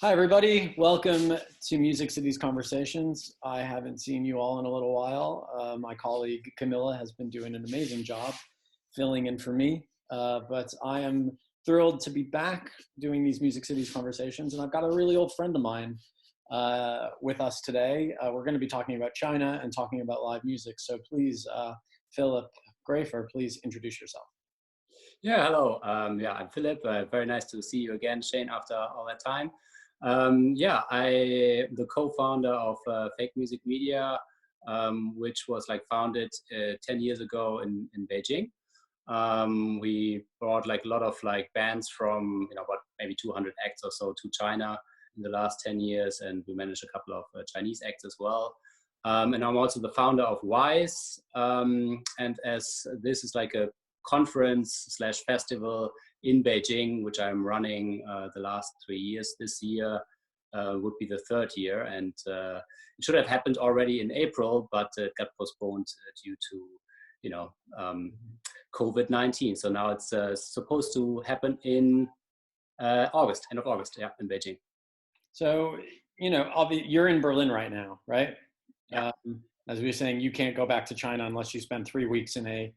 Hi, everybody. Welcome to Music Cities Conversations. I haven't seen you all in a little while. My colleague Camilla has been doing an amazing job filling in for me, but I am thrilled to be back doing these Music Cities Conversations, and I've got a really old friend of mine with us today. We're going to be talking about China and talking about live music, so please, Philipp Grefer, please introduce yourself. Yeah, hello. I'm Philip. Very nice to see you again, Shain, after all that time. I'm the co-founder of Fake Music Media, which was founded 10 years ago in Beijing. We brought a lot of bands from about maybe 200 acts or so to China in the last 10 years, and we managed a couple of Chinese acts as well. And I'm also the founder of Wise, and as this is a conference/festival in Beijing, which I'm running the last 3 years. This year would be the third year, and it should have happened already in April, but it got postponed due to Covid-19. So now it's supposed to happen in August, end of August, in Beijing. So, you're in Berlin right now, right? Yeah. As we were saying, you can't go back to China unless you spend 3 weeks in a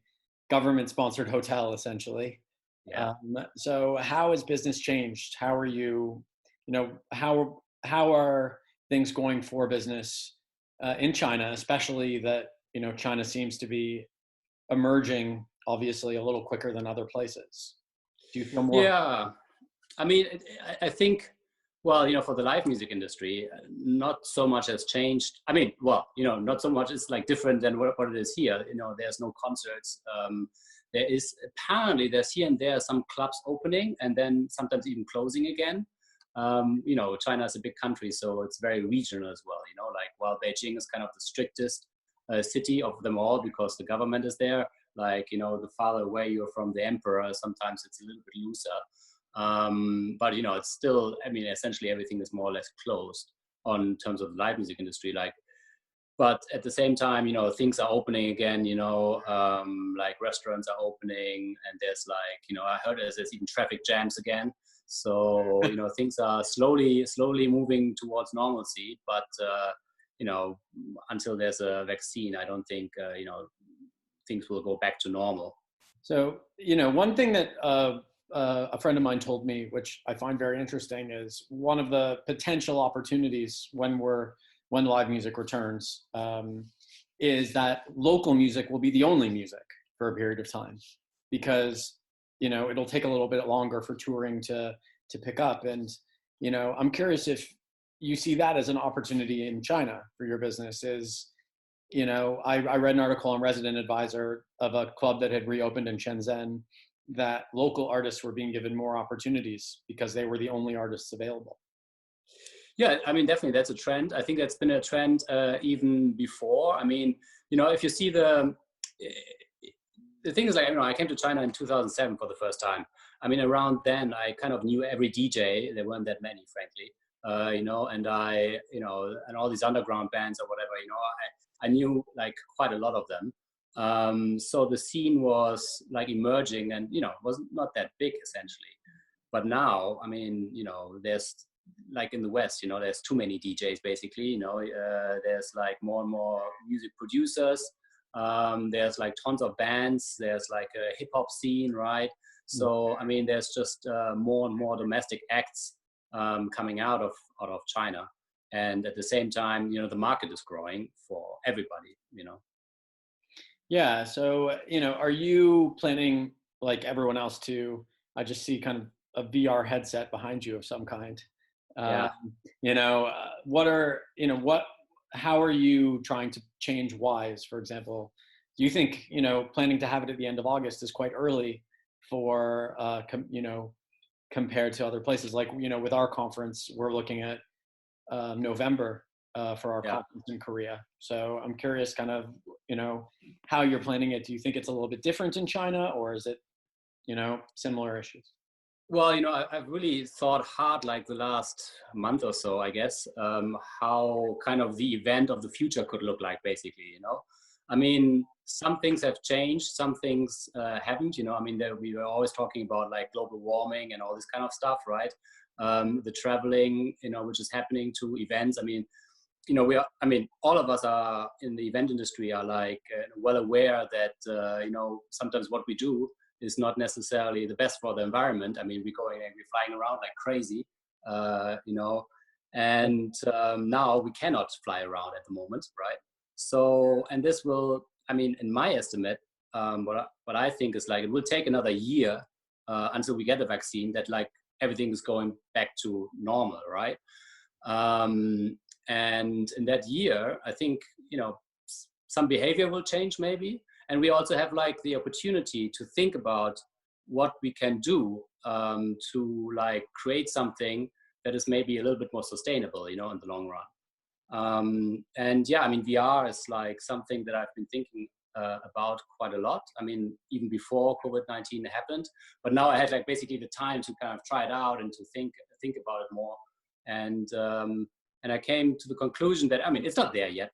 government-sponsored hotel, essentially. Yeah. So how has business changed? How are you, how are things going for business in China, especially that, China seems to be emerging, obviously, a little quicker than other places? Do you feel more? Yeah. I mean, I think, for the live music industry, not so much has changed. I mean, not so much is different than what it is here. There's no concerts. There's here and there some clubs opening and then sometimes even closing again. China is a big country, so it's very regional as well. While Beijing is kind of the strictest city of them all because the government is there, the farther away you're from the emperor, sometimes it's a little bit looser. But it's still, essentially everything is more or less closed on terms of the live music industry. But at the same time, things are opening again. Restaurants are opening, and there's I heard there's even traffic jams again. So things are slowly moving towards normalcy. But until there's a vaccine, I don't think things will go back to normal. So one thing that a friend of mine told me, which I find very interesting, is one of the potential opportunities when live music returns is that local music will be the only music for a period of time, because it'll take a little bit longer for touring to pick up. And I'm curious if you see that as an opportunity in China for your business. I read an article on Resident Advisor of a club that had reopened in Shenzhen, that local artists were being given more opportunities because they were the only artists available. Yeah, definitely that's a trend. I think that's been a trend even before. If you see the thing is, I came to China in 2007 for the first time. Around then I kind of knew every DJ. There weren't that many, frankly. And and all these underground bands or whatever, I knew quite a lot of them. So the scene was emerging and, was not that big essentially. But now, there's in the West, there's too many DJs basically, there's more and more music producers. There's tons of bands. There's a hip hop scene, right? So, there's just more and more domestic acts coming out of China. And at the same time, the market is growing for everybody, Yeah. So, are you planning like everyone else I just see kind of a VR headset behind you of some kind. Yeah. How are you trying to change Wise, for example? Do you think, planning to have it at the end of August is quite early for, compared to other places? With our conference, we're looking at November for our conference in Korea. So I'm curious kind of, how you're planning it. Do you think it's a little bit different in China, or is it, similar issues? Well, I've really thought hard the last month or so, I guess, how kind of the event of the future could look like, basically, I mean, some things have changed, some things haven't. I mean, we were always talking about like global warming and all this kind of stuff, right? The traveling, which is happening to events. I mean, I mean, all of us are in the event industry are like well aware that, sometimes what we do is not necessarily the best for the environment. I mean, we're flying around like crazy, and now we cannot fly around at the moment, right? So, and this will, I mean, in my estimate, what I think is like, it will take another year until we get a vaccine that like everything is going back to normal, right? And in that year, I think, some behavior will change maybe. And we also have like the opportunity to think about what we can do to like create something that is maybe a little bit more sustainable, in the long run. And yeah, I mean, VR is like something that I've been thinking about quite a lot. I mean, even before COVID-19 happened, but now I had like basically the time to kind of try it out and to think about it more. And I came to the conclusion that, I mean, it's not there yet,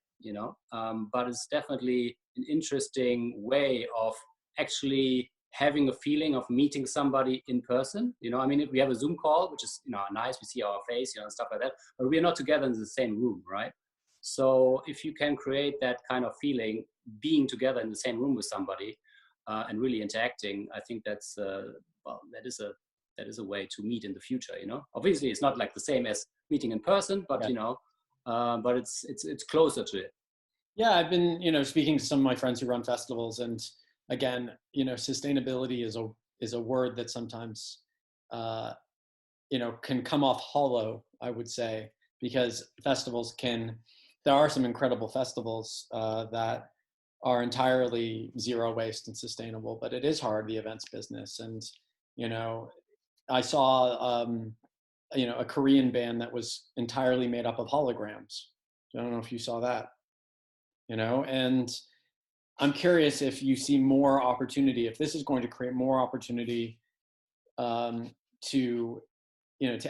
but it's definitely an interesting way of actually having a feeling of meeting somebody in person. I mean, if we have a Zoom call, which is, nice, we see our face, and stuff like that, but we're not together in the same room, right? So if you can create that kind of feeling, being together in the same room with somebody and really interacting, I think that's, that is a way to meet in the future, Obviously, it's not like the same as meeting in person, but, but it's closer to it. Yeah, I've been, speaking to some of my friends who run festivals, and again, sustainability is a word that sometimes, can come off hollow, I would say, because there are some incredible festivals that are entirely zero waste and sustainable, but it is hard, the events business. And, I saw, a Korean band that was entirely made up of holograms. I don't know if you saw that, and I'm curious if you see more opportunity, if this is going to create more opportunity to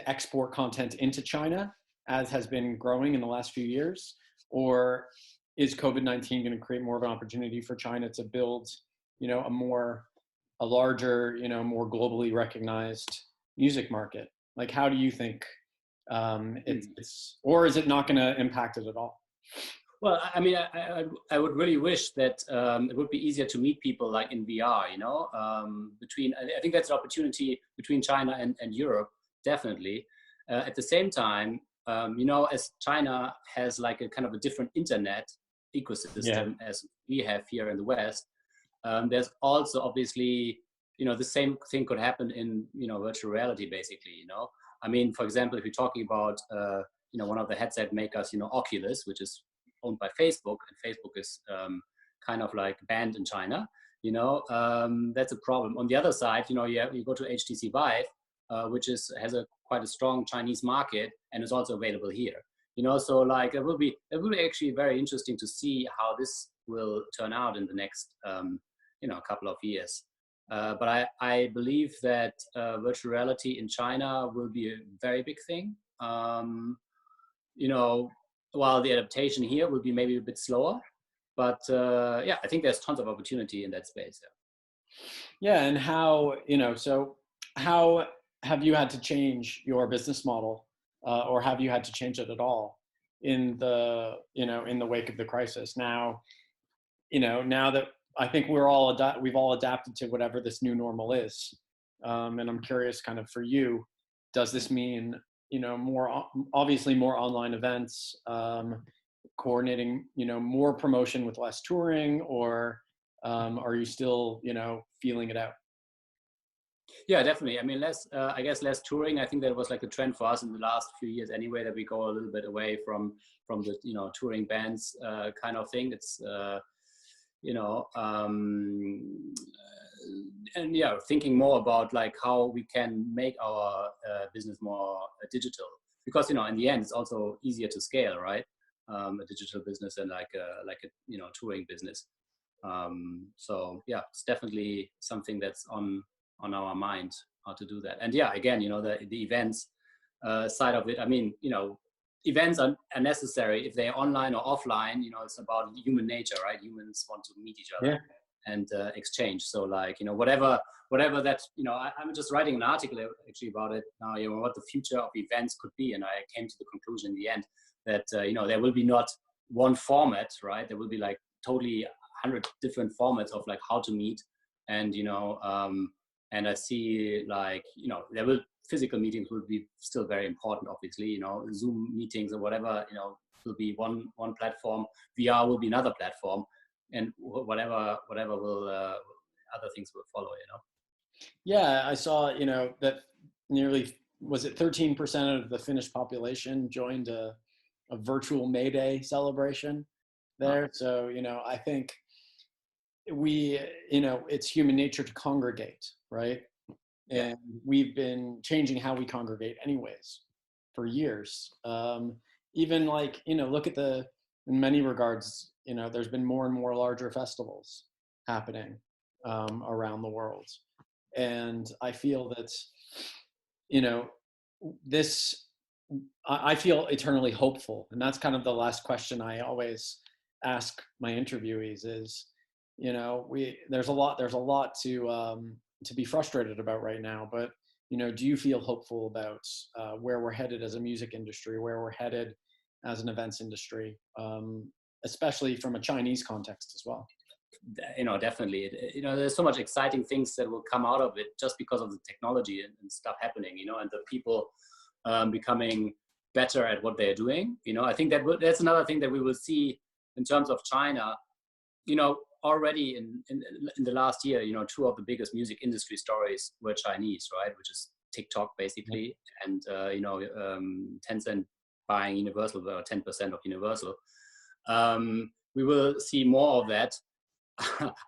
export content into China, as has been growing in the last few years, or is COVID-19 going to create more of an opportunity for China to build, a larger, more globally recognized music market? Like, how do you think it's, or is it not going to impact it at all? Well, I mean, I would really wish that it would be easier to meet people like in VR, I think that's an opportunity between China and Europe, definitely. At the same time, as China has like a kind of a different internet ecosystem as we have here in the West, there's also obviously, the same thing could happen in, virtual reality, basically, I mean, for example, if you're talking about, one of the headset makers, Oculus, which is owned by Facebook, and Facebook is kind of like banned in China, that's a problem. On the other side, you go to HTC Vive, which has quite a strong Chinese market and is also available here. So like it will be actually very interesting to see how this will turn out in the next couple of years. But I believe that virtual reality in China will be a very big thing. While the adaptation here will be maybe a bit slower, but yeah, I think there's tons of opportunity in that space. Yeah, and how, so how have you had to change your business model, or have you had to change it at all in the, in the wake of the crisis? Now, now that I think we've all adapted to whatever this new normal is, and I'm curious, kind of for you, does this mean obviously more online events, coordinating, more promotion with less touring, or are you still, feeling it out? Yeah, definitely. I mean, I guess less touring. I think that was like a trend for us in the last few years anyway, that we go a little bit away from the, touring bands kind of thing. It's, and yeah, thinking more about like how we can make our business more digital, because in the end it's also easier to scale, right? A digital business and like a touring business. So yeah, it's definitely something that's on our mind, how to do that. And yeah, again, the events side of it. I mean, events are necessary if they're online or offline. You know, it's about human nature, right? Humans want to meet each other and exchange. So like, you know, whatever that, you know, I'm just writing an article actually about it now, you know, what the future of events could be. And I came to the conclusion in the end that, you know, there will be not one format, right? There will be like totally 100 different formats of like how to meet. And, you know, and I see like, you know, physical meetings will be still very important, obviously, you know, Zoom meetings or whatever, you know, will be one platform, VR will be another platform, and whatever will, other things will follow, you know? Yeah, I saw, you know, that nearly, was it 13% of the Finnish population joined a virtual May Day celebration there. So, you know, I think you know, it's human nature to congregate, right? And we've been changing how we congregate anyways for years. Even like, you know, look at in many regards, you know, there's been more and more larger festivals happening around the world. And I feel that, you know, I feel eternally hopeful. And that's kind of the last question I always ask my interviewees is, you know, there's a lot to be frustrated about right now, but, you know, do you feel hopeful about where we're headed as a music industry, where we're headed as an events industry, especially from a Chinese context as well? You know, definitely, you know, there's so much exciting things that will come out of it just because of the technology and stuff happening, you know, and the people becoming better at what they're doing. You know, I think that's another thing that we will see in terms of China. You know, already in the last year, you know, two of the biggest music industry stories were Chinese, right? Which is TikTok basically, and you know, Tencent buying Universal, 10% of Universal. We will see more of that.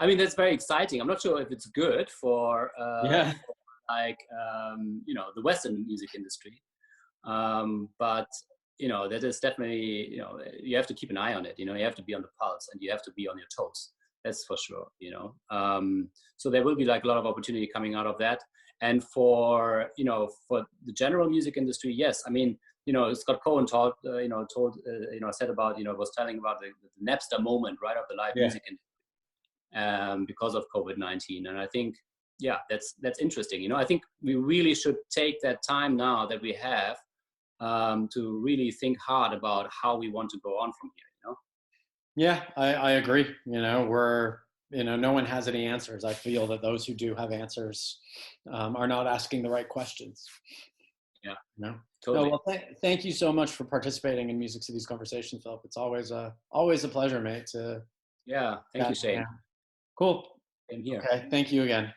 I mean, that's very exciting. I'm not sure if it's good for like you know, the Western music industry, but you know, that is definitely, you know, you have to keep an eye on it. You know, you have to be on the pulse and you have to be on your toes. That's for sure. You know, so there will be like a lot of opportunity coming out of that. And for, you know, for the general music industry, yes. I mean, you know, Scott Cohen said about, you know, was telling about the Napster moment, right, of the live music industry. Because of COVID-19. And I think, yeah, that's interesting. You know, I think we really should take that time now that we have to really think hard about how we want to go on from here, you know? Yeah, I agree. You know, you know, no one has any answers. I feel that those who do have answers are not asking the right questions. Yeah, no, totally. No, well, thank you so much for participating in Music City's conversation, Philip. It's always a pleasure, mate. Yeah, thank you, Shain. Cool. Same here. Okay, thank you again.